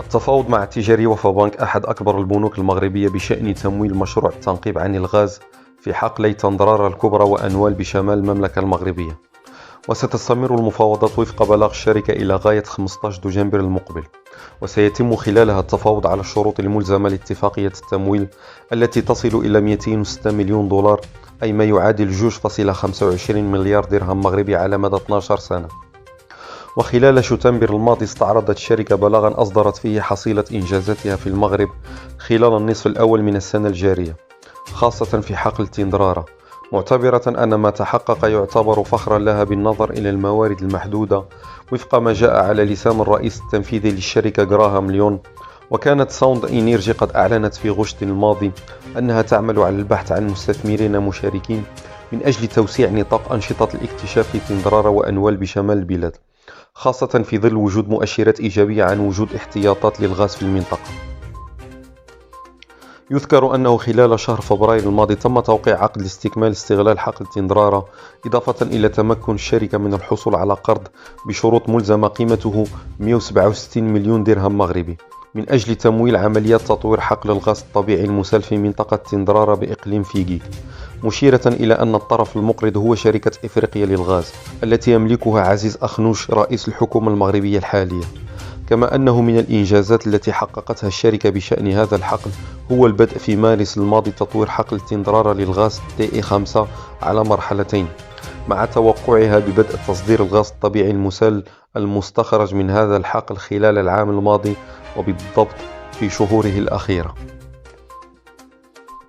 التفاوض مع التجاري وفا بنك أحد أكبر البنوك المغربية بشأن تمويل مشروع التنقيب عن الغاز في حقلي تندرار الكبرى وأنوال بشمال المملكة المغربية. وستستمر المفاوضات وفق بلاغ الشركة إلى غاية 15 دجنبر المقبل، وسيتم خلالها التفاوض على الشروط الملزمة لاتفاقية التمويل التي تصل إلى 206 مليون دولار، أي ما يعادل 2.25 مليار درهم مغربي على مدى 12 سنة. وخلال شتنبر الماضي استعرضت الشركة بلاغا أصدرت فيه حصيلة إنجازاتها في المغرب خلال النصف الأول من السنة الجارية، خاصة في حقل تندرارة، معتبرة أن ما تحقق يعتبر فخرا لها بالنظر إلى الموارد المحدودة وفق ما جاء على لسان الرئيس التنفيذي للشركة غراهام ليون. وكانت ساوند إنيرجي قد أعلنت في غشت الماضي أنها تعمل على البحث عن مستثمرين مشاركين من أجل توسيع نطاق أنشطة الاكتشاف في تندرارة وأنوال بشمال البلاد، خاصة في ظل وجود مؤشرات إيجابية عن وجود احتياطات للغاز في المنطقة. يذكر أنه خلال شهر فبراير الماضي تم توقيع عقد لاستكمال استغلال حقل تندرارة، إضافة إلى تمكن الشركة من الحصول على قرض بشروط ملزمة قيمته 167 مليون درهم مغربي من أجل تمويل عمليات تطوير حقل الغاز الطبيعي المسال في منطقة تندرارة بإقليم فيغي، مشيرة إلى أن الطرف المقرض هو شركة إفريقيا للغاز التي يملكها عزيز أخنوش رئيس الحكومة المغربية الحالية. كما أنه من الإنجازات التي حققتها الشركة بشأن هذا الحقل هو البدء في مارس الماضي تطوير حقل تندرارة للغاز TE5 على مرحلتين، مع توقعها ببدء تصدير الغاز الطبيعي المسال المستخرج من هذا الحقل خلال العام الماضي، وبالضبط في شهوره الأخيرة.